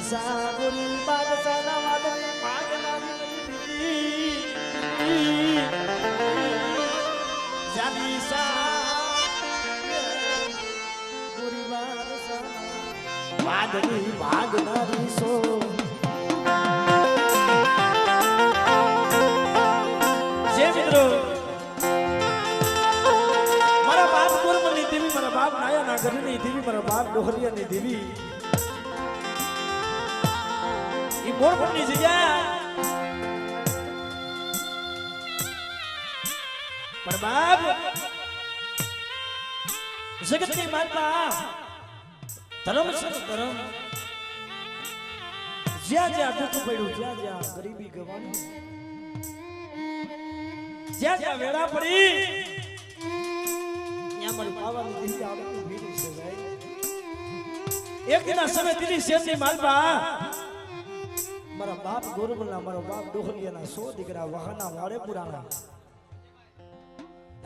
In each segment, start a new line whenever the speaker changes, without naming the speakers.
સાગુરી બાદશાના વાદળી ભાગનારી જાની સાગુરી બાદશાના વાદળી ભાગનારી સો જે મિત્રો મારા બાપ ગુરમની દેવી મારા બાપ નાયાના ઘરની દેવી મારા બાપ ડોહરિયાની દેવી ઈ મોરપણની જગ્યા પણ બાપ જગતની માતા ધર્મ છે ધર્મ જ્યાં જ્યાં દુઃખ પડ્યું જ્યાં જ્યાં ગરીબી ગવાનું જ્યાં જ્યાં વેળા પડી ત્યાં મારી પાવાની દિલ્હી આવતું ભીડી છે ભાઈ એક દિના સમય દિલ્હી શેરની માલપા મારા બાપ ગોરબલના મારો બાપ ડોહરિયાના 100 દીકરા વહાના વાડે પુરાણા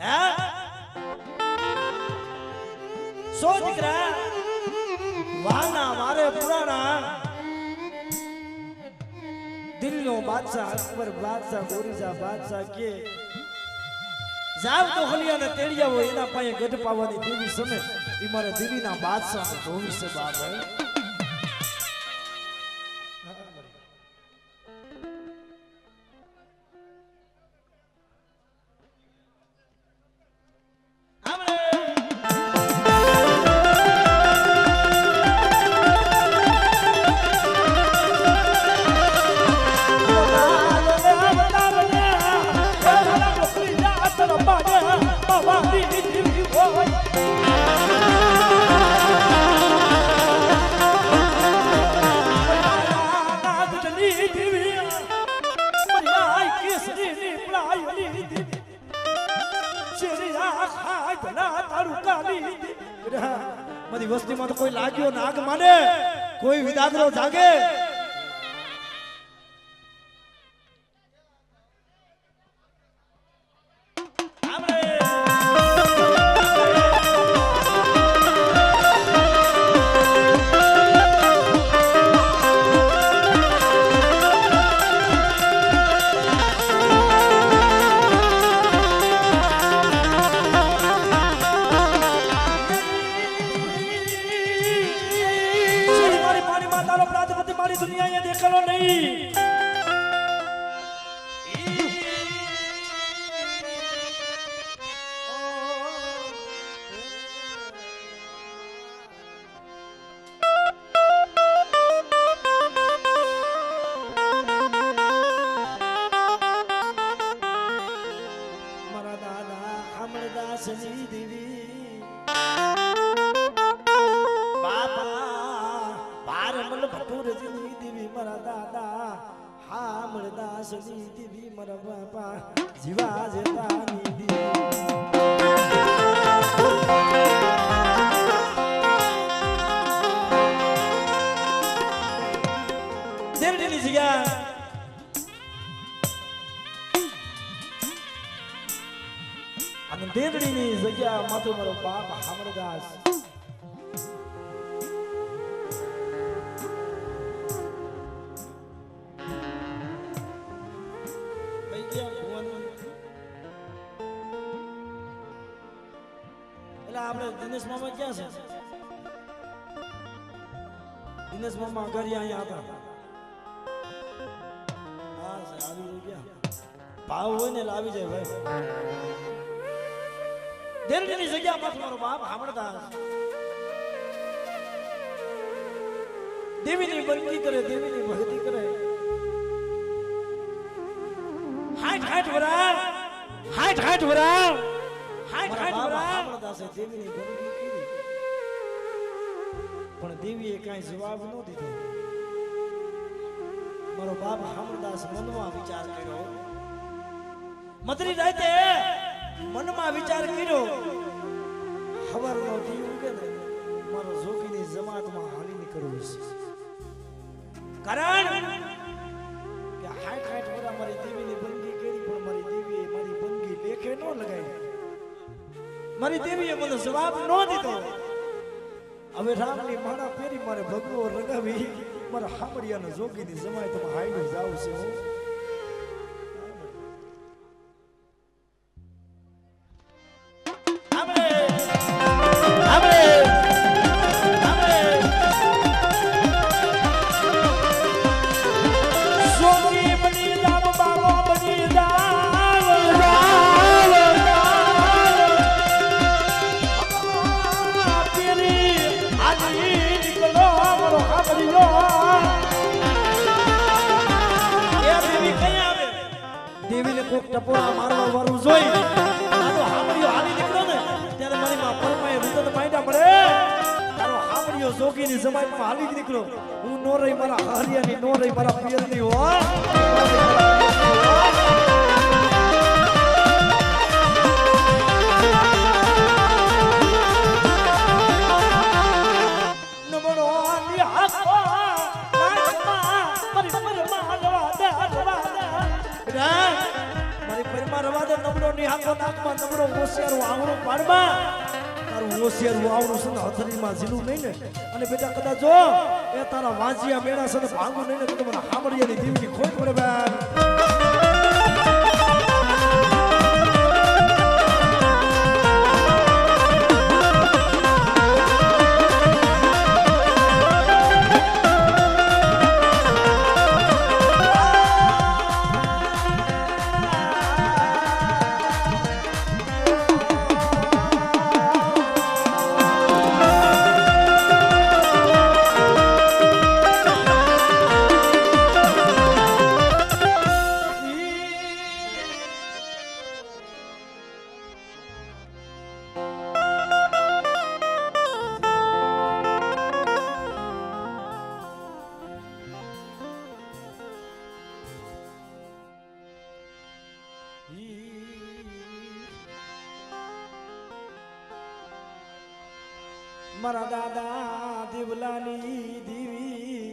હે 100 દીકરા વહાના વાડે પુરાણા દિલ્હીનો બાદશાહ અકબર બાદશાહ ગોરીજા બાદશાહ કે જાવ ડોહરિયાને તેડિયા હોય એના પાસે ગઢ પાવાની દેવી સમય ઈ મારા દિલ્હીના બાદશાહ જોવી છે બાપ મારી વસ્તીમાં તો કોઈ લાગ્યો નાગ માને કોઈ વિદાગરો જાગે दुनिया ये देख लो नहीं मारा दादा अमरदास जी देवी મારા દાદા હામળદાસ ની દેવી મારા બાપા જીવા જતાની દેવડીની જગ્યા અને દેવડીની જગ્યા માથું મારો બાપ હામળદાસ આપણે દિનેશ મામા ક્યાં છે દિનેશ મામા ઘરે અહીંયા હતા હા આવી ગયા ભાવ હોય ને લાવી જાય ભાઈ દેવની જગ્યા પર મારો બાપ હામળદાસ દેવીની બંદગી કરે દેવીની ભક્તિ કરે 60 વરા 60 વરા દેવીની બંદગી કરી પણ દેવીએ કાંઈ જવાબ ન દીધો મારો બાપ હામળદાસ મનમાં વિચાર કર્યો મતરી રાતે મનમાં વિચાર કર્યો હવારનો દી ઉગે ને મારો જોગીની જમાતમાં હાલી નીકળવું છે કારણ કે 60 વરા મારી દેવીની બંદગી કરી પણ મારી દેવીએ મારી બંદગી લેખે ન લગાવી મારી દેવીએ મને જવાબ ન દીધો હવે રામની માળા પહેરી મારે ભગવો રગાવી મારા હામડિયાના જોગીની જમાય તો હાઈડું જાવ છે હું દેવીને કોક ટપોરા મારવા વાળું જોઈ તારો હામડિયો હાલી નીકળ્યો ને ત્યારે મારી માં પરમાએ રુદન માંડ્યા મળે તારો હામડિયો જોગીની જમાઈમાં હાલી નીકળ્યો હું નો રહી મારા હરિયાની નો રહી મારા પિયરની હો નમણો ની હાકો મારી પરિમા રવા દે નબળો ની હાકો નાકમાં નબળો હોશિયાર આવડો પાડમાં તારું હોશિયાર આવડું છે ને હથરીમાં ઝીલું નહીં ને અને બેટા કદાચ જો એ તારા વાંચિયા મેળા છે ને ભાંગું નહીં ને તો મને હામડિયાની દેવીની ખોટ પડે બેન મારા દાદા દેવલાની દેવી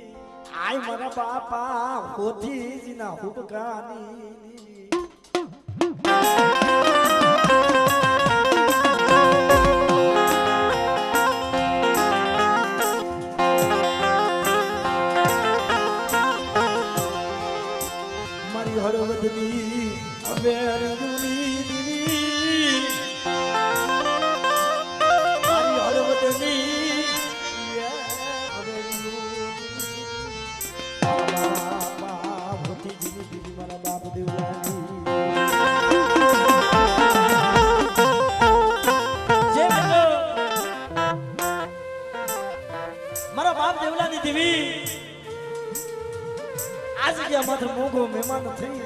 આય મારા બાપા હોથી જીના હુબકાની મારી હળવદની અવેરની દેવી મારી હળવદની મારા બાપ દેવલાની દેવી આ જગ્યા માત્ર મોગો મહેમાન થઈ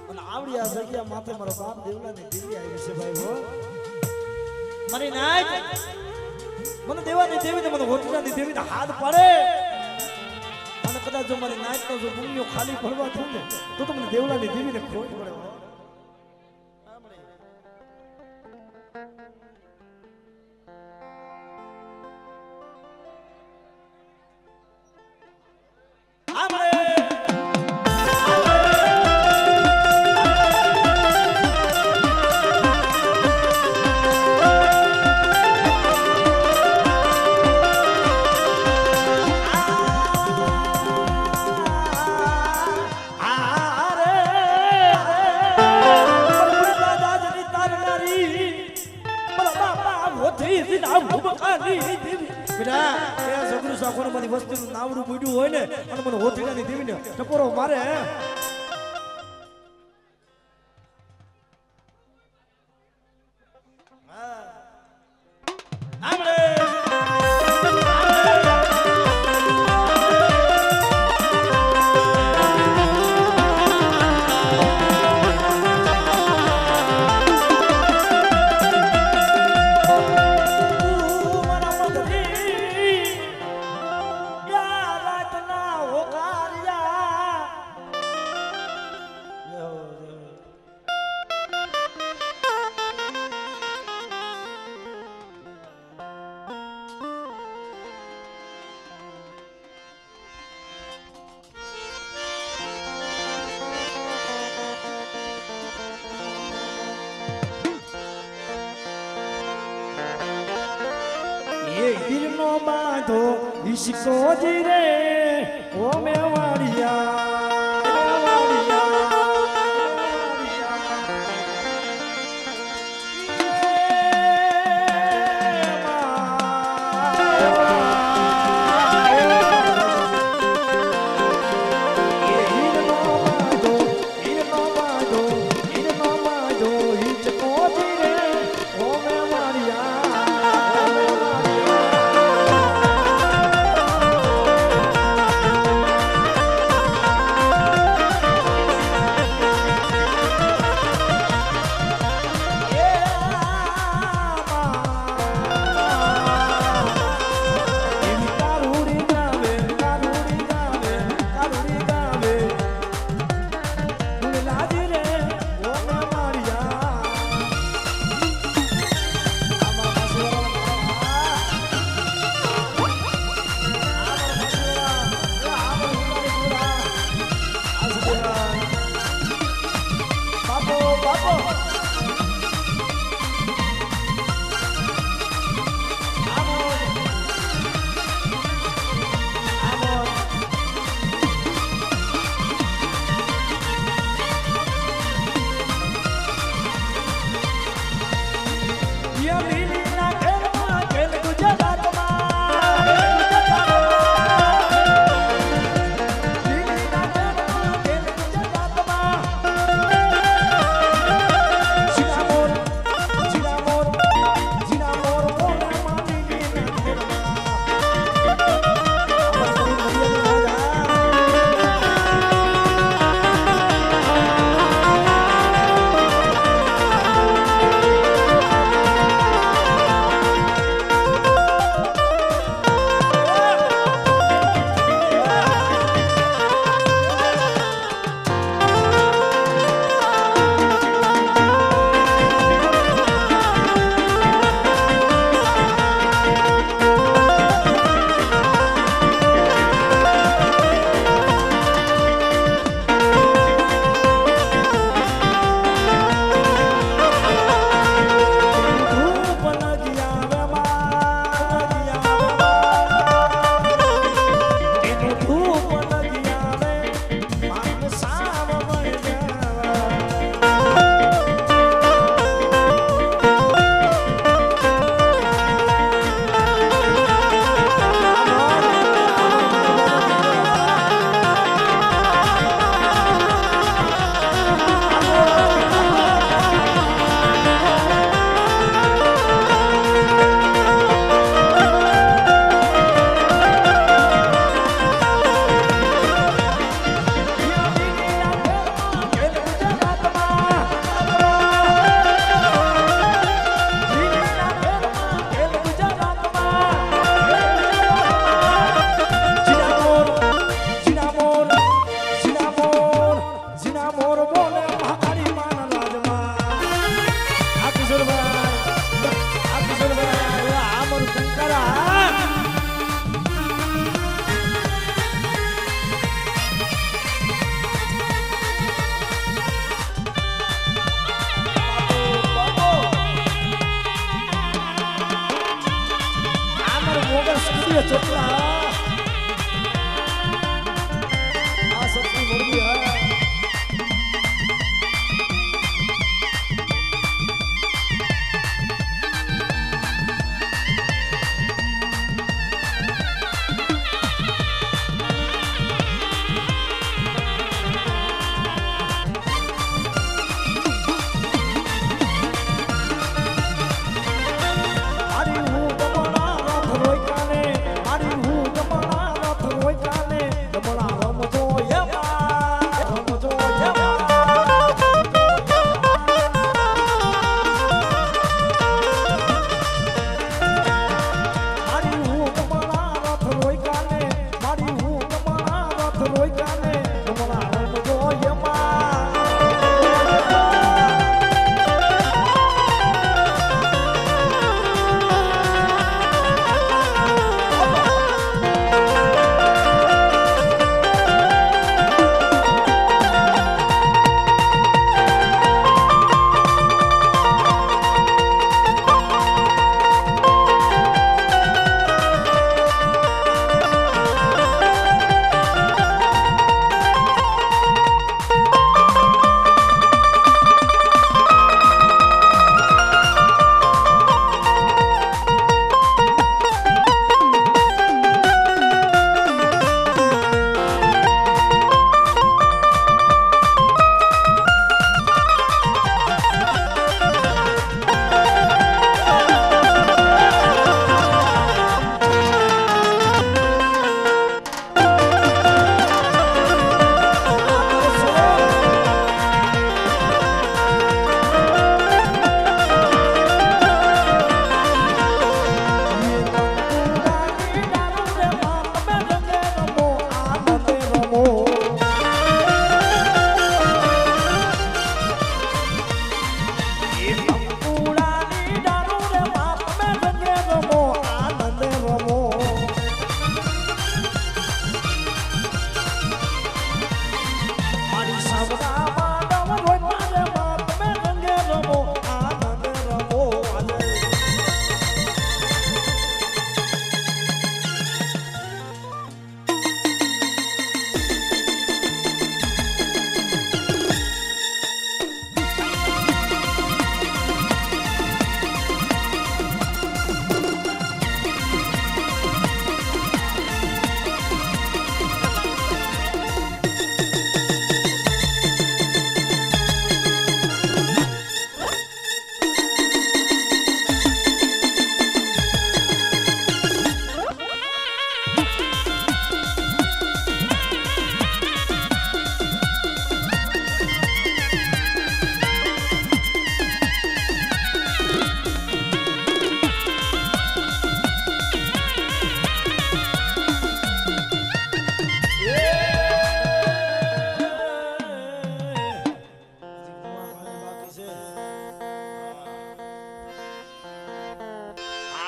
અને આવડી આ જગ્યા માથે મારા બાપ દેવલાની દેવી આવી છે ભાઈ હો મારી નાય મને દેવાની દેવીને મને હોટલાની દેવીને હાથ પાડે અને કદાચ જો મારી નાય તો જો ભૂમિઓ ખાલી ભરવા થયું ને તો મને દેવલાની દેવીને ખોટ પડે હો વસ્તુનું નાવડું મૂડ્યું હોય ને અને મને હોથીલાની દેવીને ટપોરો મારે એ હીરનો બાંધો ઈસકો જી રે ઓ મેવાડિયા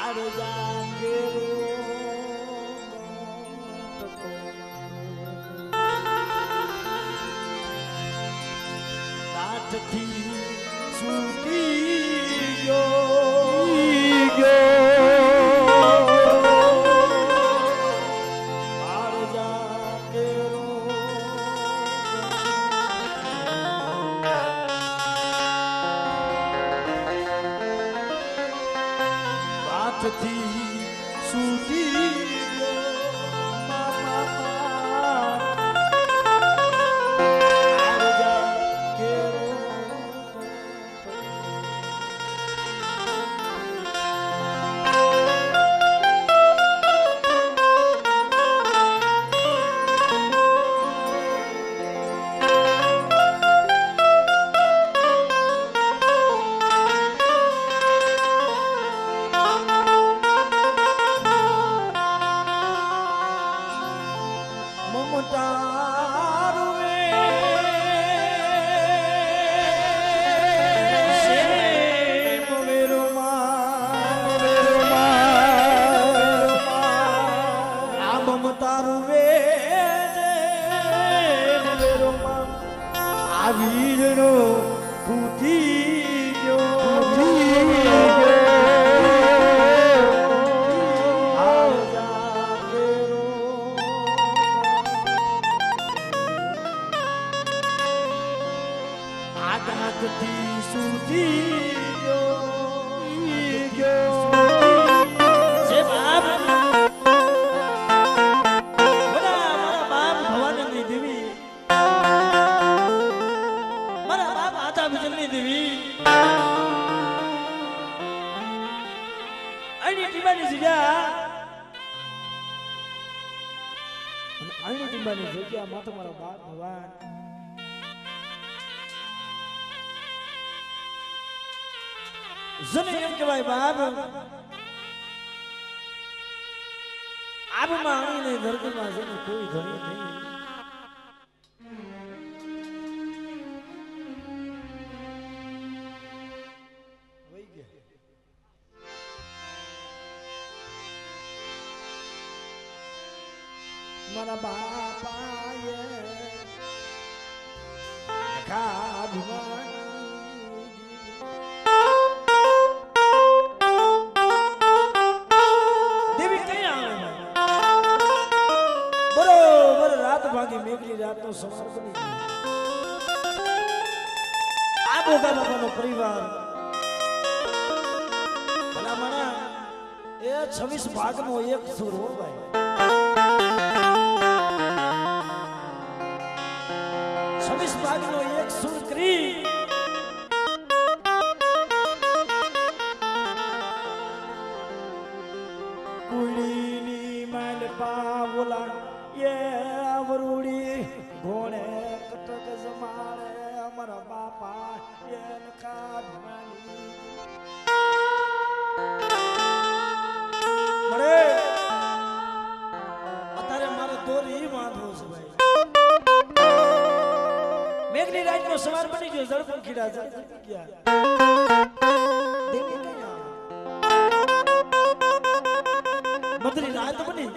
આડજા કેરો કાઠથી છૂટી ગયો આડજા કેરો કાઠથી છૂટી વીરનો ફૂટી ગયો આઘાતથી છૂટી ગયો જે બાપ મારા બાપ ભવાની દેવી દેવી આની ટીમાની જગ્યા અને આની ટીમાની જગ્યા માં તમારો બાપ ભગવાન જને એમ કહેવાય બાપ આબમાં આણીને ધરતીમાં જને કોઈ ધણી નહીં મારા બાપાએ દેવી કઈ આવે બરોબર રાત ભાગી મેઘલી રાતનો સવાર બની ગયો આ બોગા બાપાનો પરિવાર ભલામણા એ 26 ભાગનો એક સુર હો ભાઈ 26 ભાગનો એક સુર કરી કુલીની માલપા બોલા એ વરુડી ઘોડે કટક જમાડે અમારા બાપા એ નખા ભવાની મળે અત્યારે મારે દોરી વાંધો છે ભાઈ મેઘની રાતનો સવાર બની ગયો ઝડપણ ખીડા ગયા દેવી કઈ આવે મધરી રાત બની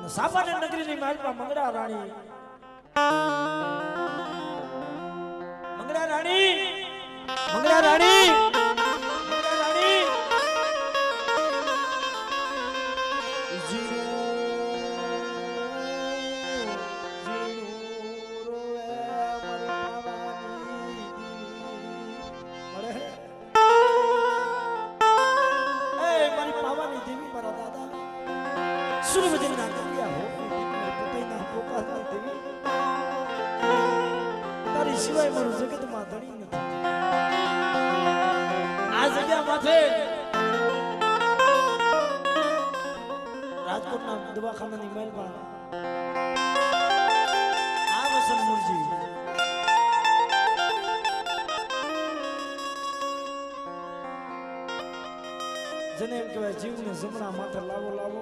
સાપાને નગરીની માલપા મંગળા રાણી તારી સિવાય મારું જગતમાં ધણી નથી આ જગ્યા માથે રાજકોટના દવાખાનાની મહેલમાં આ વસન મુરજી જેને એમ કહેવાય જીવને જમણા માથે લાવો લાવો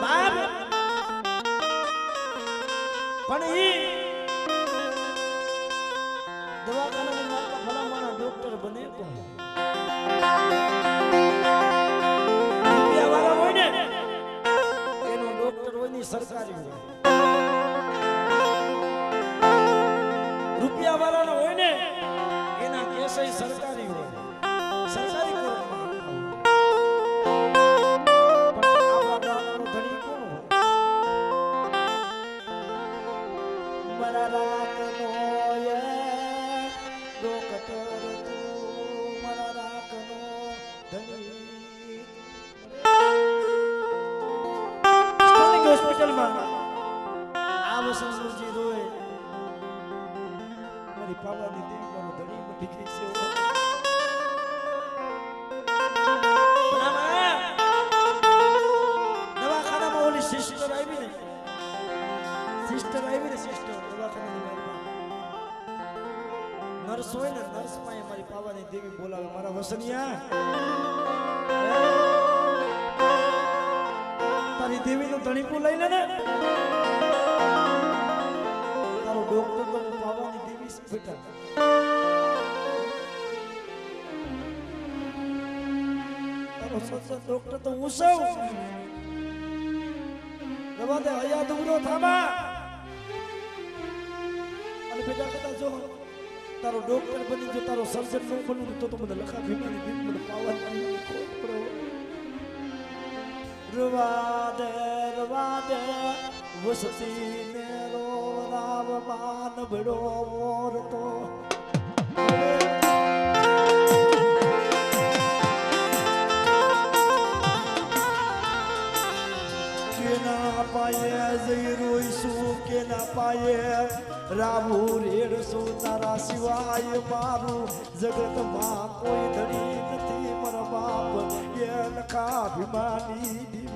બાપ પણ દવાખાનાની માલમાં ભલામણા ડોક્ટર બને કોણ? રૂપિયાવાળા હોય ને એનો ડોક્ટર હોય ને સરકારી હોય. રૂપિયાવાળાનો હોય ને એના કેસય સરકારી હોય. સરકારી કોર્ટમાં પણ આપણા ગામનો ધણી કોણ હોય? મારા રાખનો ડોક્ટર તું મારા રાખનો ધણી. હોસ્પિટલમાં આ વસંતજી રોય મારી પાવાની દેવી મારો ધણી મટી ગઈ છે. દવાખાનામાં ઓલી સિસ્ટર આવી ને સિસ્ટર દવાખાનાની નર્સ હોય ને નર્સ માં મારી પાવાની દેવી બોલાવે મારા વસનિયા તારી દેવી નું ધણીકું લઈ લે ને તારો ડોક્ટર તો પાવાની દેવી છે બેટા. તારો સચ્ચો ડોક્ટર તો હું છું. રવા દે હયા દુબળો થાબા અને બેટા કદા જો તારો ડોક્ટર બની જો તારો સર્જન ન બનવું તો મને લખા ભીમાની દેવી મને પાવાની ખોટ પડો. રવા દે વસતી ને રોરાવ માન બડો મોર તો કેના પાયે જઈ રોઈશું કેના પાયે રામુ રેડશું તારા સિવાય મારું જગતમાં કોઈ ધણી નથી મારા બાપ એ લખા ભીમાની દેવી.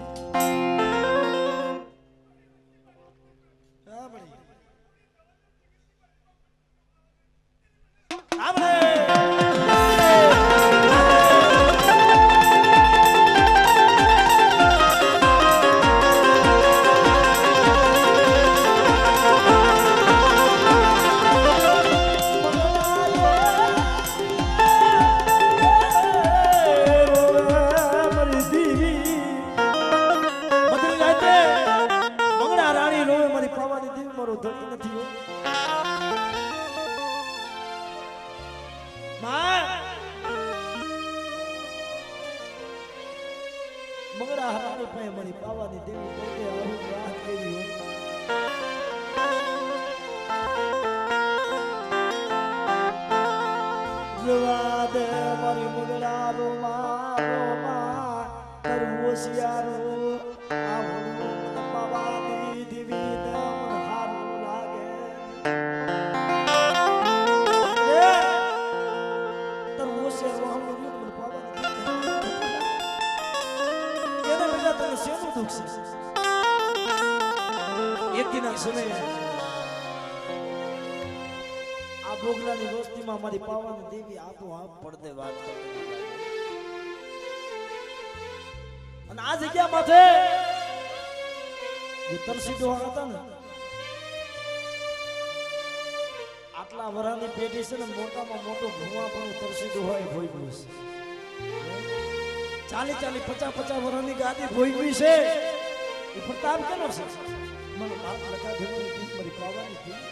મંગળા હરાણી પાસે મારી પાવાની દેવી પોતે આવી વાત કરી હોય. જવા દે મારી મંગળા રોમા તારું હોશિયારું આવું પાવાની દેવી ને હારું લાગે. તારું હોશિયારું શેનું દુઃખ છે? એક દિના સમયે આ બોગલાની વસ્તીમાં મારી પાવાની દેવી આપો આપ પડદે વાત કરતી અને આ જગ્યા માથે જે તરસી ડોહા હતા ને આટલા વરાની પેઢી છે ને મોટામાં મોટો ભૂવા પણ તરસી ડોહાએ ભોગવ્યું છે. 40-50 વર્ષની ગાદી ભોગવી છે. એ પ્રતાપ કેનો છે? મને બાપ લખા ભેગો મારી પાવાની દેવી.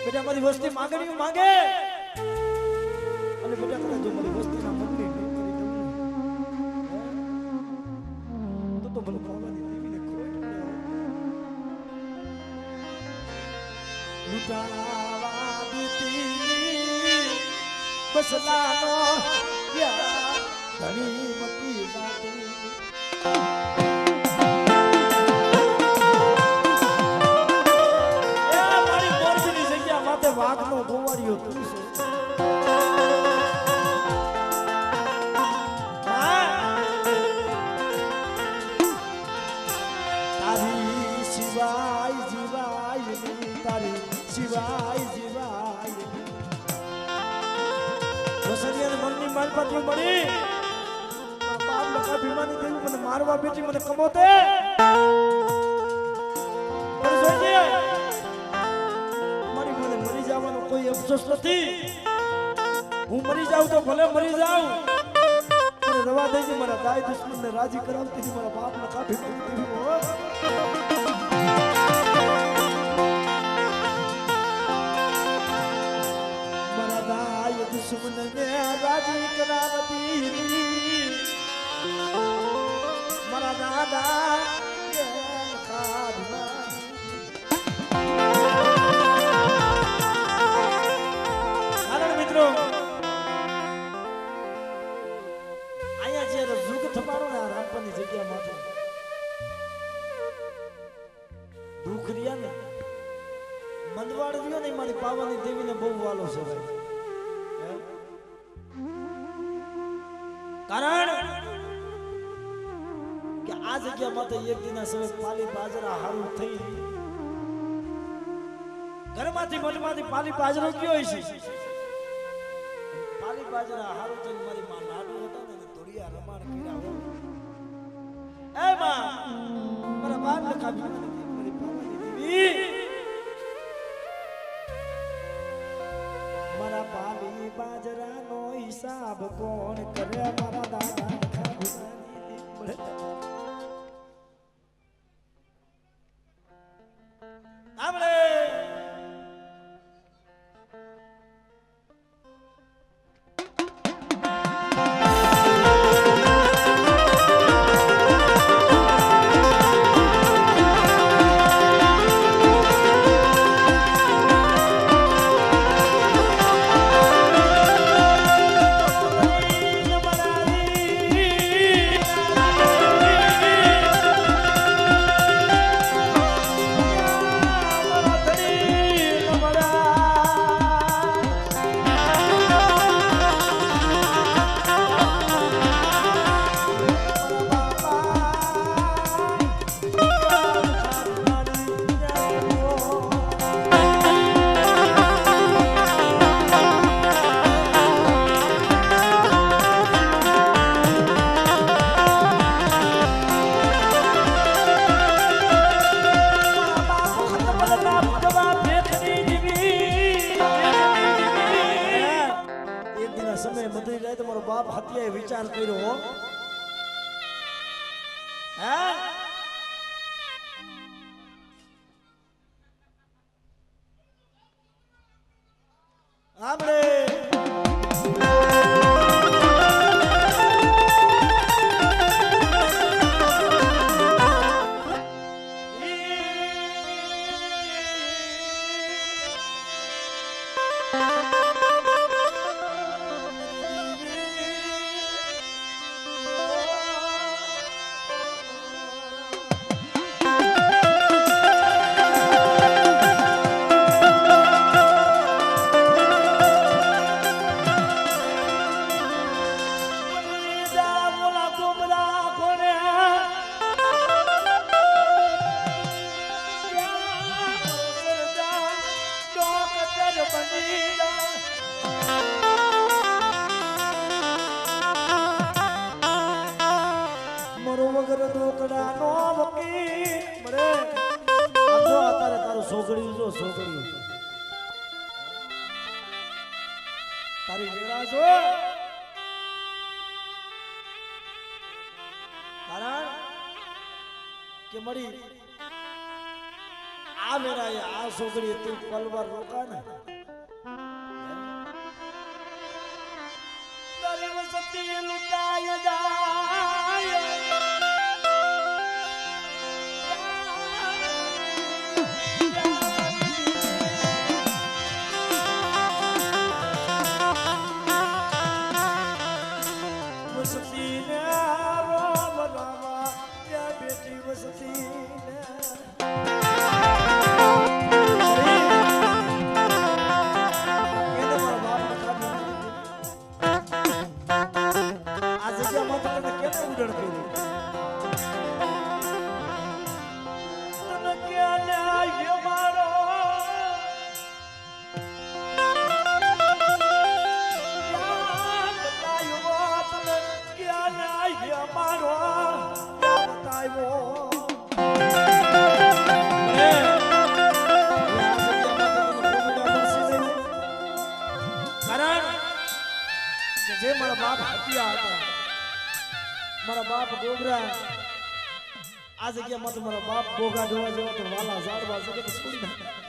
બેટા મારી વસ્તી માંગણીઓ માંગે અને બેટા કદાચ જો મારી વસ્તીના મંદિર કરી દઉં તો મને પાવાની દેવીને ખોટ લૂંટાવા દીતી બસલાનો ધણી મતી બાતી મારી મોરબીની જગ્યા માથે વાઘનો ગોવાળિયો તું છે. તારી સિવાય જીવાય તારી સિવાય જીવાય વસરિયાને મનની માલપાતી મળી બાપ લખા ભીમાની દેવી મને મારવા બેઠી મને કમોતે મારી મને મરી જવાનો કોઈ અફસોસ નથી. હું મરી જાઉં તો ભલે મરી જાઉં, પણ રવા દેજે મારા દાય દુશ્મનને રાજી કરાવતી મારા બાપને કાઢી મૂકી હો. મારા દાય દુશ્મનને રાજી કરાવતી મારા દાદા મિત્રો અહીંયા જયારે જુગ થપાડો ને રામપરની જગ્યા માટે દુઃખ રહ્યા ને મંદવાડ રહ્યો ને મારી પાવાની દેવીને બહુ વાલો છે ભાઈ. કારણ કે આ જગ્યા માટે એક દિના સમય પાલી બાજરા હારું થઈ ઘરમાંથી મઠમાંથી પાલી બાજરો કયો છે. પાલી બાજરા હારું થઈ મારી માં લાડુ હતા ને ધોળિયા રમાણ કર્યા હો. એ માં મારા બાપ ને કાપી મારી પાવાની દેવી મારા પાલી બાજરાનો હિસાબ કોણ કરે મારા દાદા ખાધું આપણે બાપ હત્યાએ વિચાર કર્યો હે આપણે તારી વેળા જો કારણ કે મળી આ વેળાએ આ છોકરી તું પલવાર રોકા ને તારી વસતી લૂંટાય જાય જે મારા બાપ હત્યા હતા, મારા બાપ ગોબરા, આ જગ્યામાં તો મારા બાપ બોગા જોવા જેવા તો વાલા ઝાડવા જગ્યા તો છોડી નાખ્યા.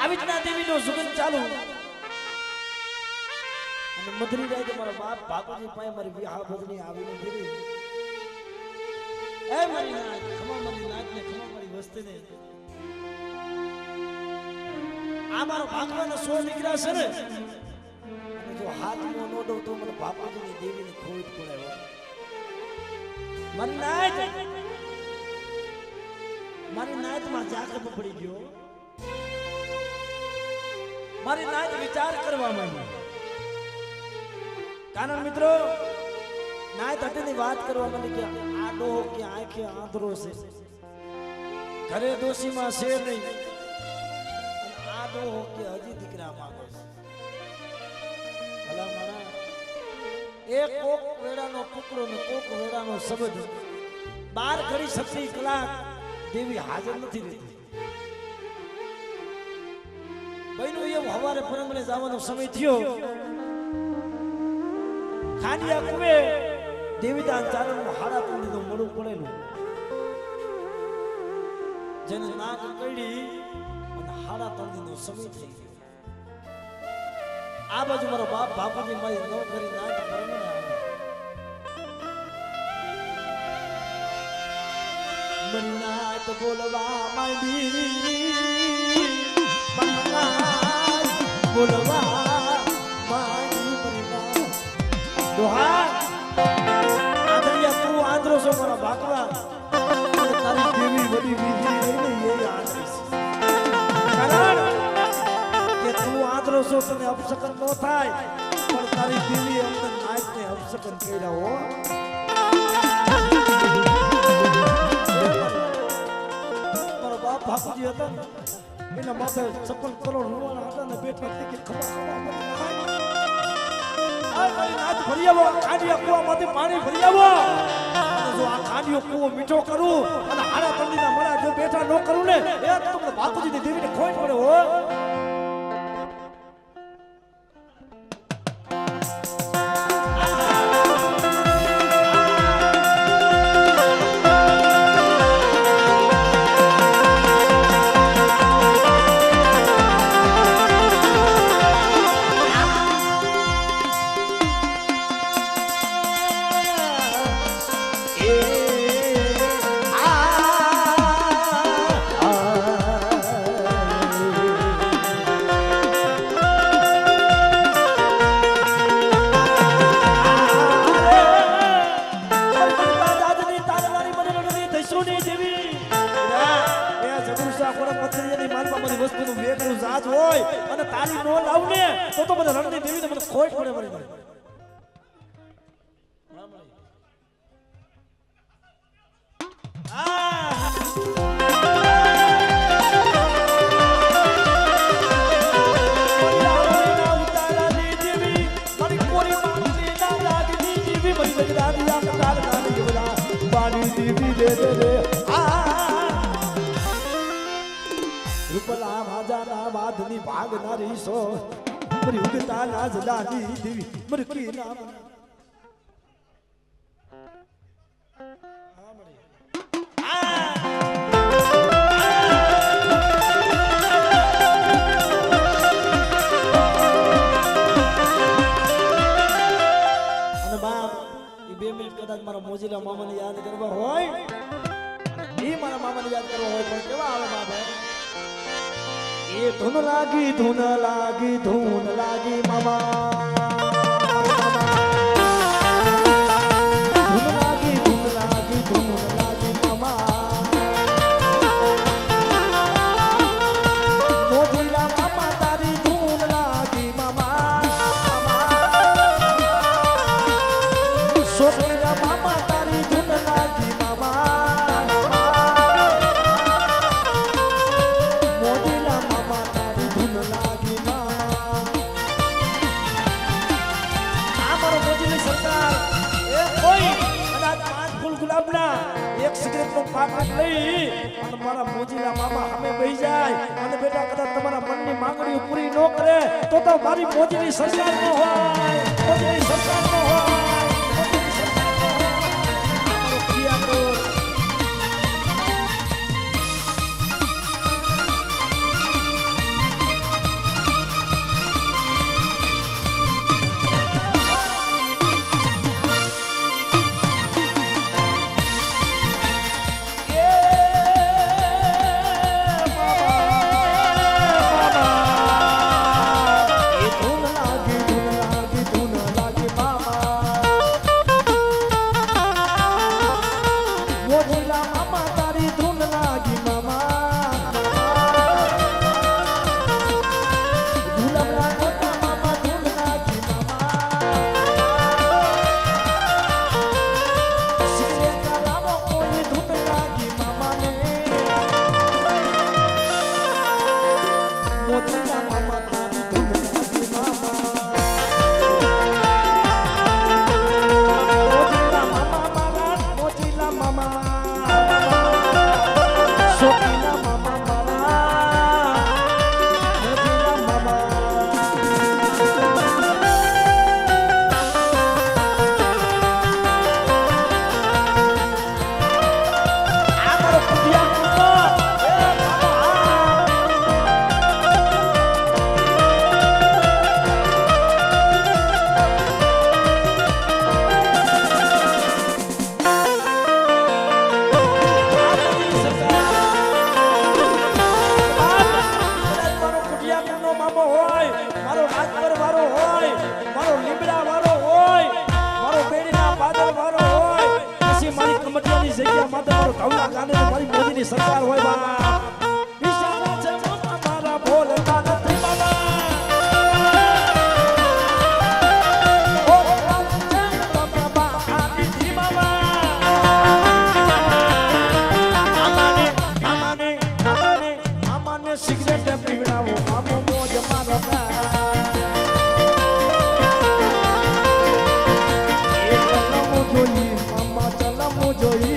આવી દેવીનો સુગંધ ચાલુ અને મધરી જાય તો મારા બાપ બાપુજી પાસે મારી વિવાહ ભજની આવીને ફેરી એ મારી નાચ ખમા મારી નાચને ખમા મારી વસ્તીને આ મારો ભાગવાનો સો નીકળ્યા છે ને અને જો હાથમાં નો દઉં તો મને બાપુજીની દેવીની ખોટ પડે મારી નાચમાં જાગૃત પડી ગયો મારી નાચ વિચાર કરવા માંડી કારણ મિત્રો નાચ હટીની વાત કરવા માંડી કે આડો કે આંખે આંધળો છે ઘરે દોશીમાં શેર નહીં આડો કે હજી દીકરા માંગો છે ભલા મારા એક કોક વેડાનો ટુકડો ને કોક વેડાનો શબ્દ 12 ઘડી 36 કલાક દેવી હાજર નથી રહેતી ભાઈનું એવું હવારે પરમણે જવાનો સમય થયો ખાડિયા કુવે દેવીદાન ચારણનું હાડા તંદીનું મળું પડેલું જેને નાક કડી અને હાડા તંદીનો સમય થઈ ગયો આ બાજુ મારો બાપ બાપુજી મારી ન કરી નાક પરમણે આવે મન્નાત બોલવા માંડી બોલવા મારી મરીના દોહા આંધળિયા તું આંધળો છો મારા ભાગવા તારી દેવી વડી વિધિ લઈને એ આંધળી છે કારણ કે તું આંધળો છો તને અપશકન ન થાય પણ તારી દેવી અમને નાચને અપશકન કર્યા હો મારા બાપ બાપુજી હતા ને એના માથે 56 કરોડ રૂપિયા હતા ને બેઠા કે ખબર મારી નાચ ભરી આવો ખાડિયા કુવામાંથી પાણી ભરી આવો જો આ ખાડિયો કુવો મીઠો કરું અને હાડા તંદીના મળા જો બેઠા ન કરું ને એ તમને બાપુજીની દેવીને ખોટ પડે હો વસ્તુનું વેગનું જાજ હોય અને તાળી નો લાવને તો મને રણની દેવીને મને ખોટ પડે મરી રૂપલા રાજાના વાદની ભાગનારી સો મારી ઉગતા નાજ લાડી દેવી મારી કી નામ હા મળી અને બાપ એ 2 મિનિટ કદાચ મારા મોજીલા મામાને યાદ કરવા હોય એ મારા મામાને યાદ કરવા હોય પણ કેવા આવે બાપ એ ધૂન લાગી મામા એક સિગરેટ નો પાકટ લઈ અને મારા મોજીલા મામા સામે બેહી જાય અને બેટા કદાચ તમારા મનની માંગણીઓ પૂરી ન કરે તો મારી મોજીની સરકાર ન હોય મોજીની સરકાર ન હોય મોજીની સરકાર ન હોય મારો પ્રિય કરો સરકાર હોય બા વિશાળા છે મામા મારા બોલતા નથી મામા ઓ રામ છે મામા આની મામા આમાને સિગરેટ પીવડાવો મામો મોજ મારો એ ચલમો જોઈ મામા ચલમો જોઈ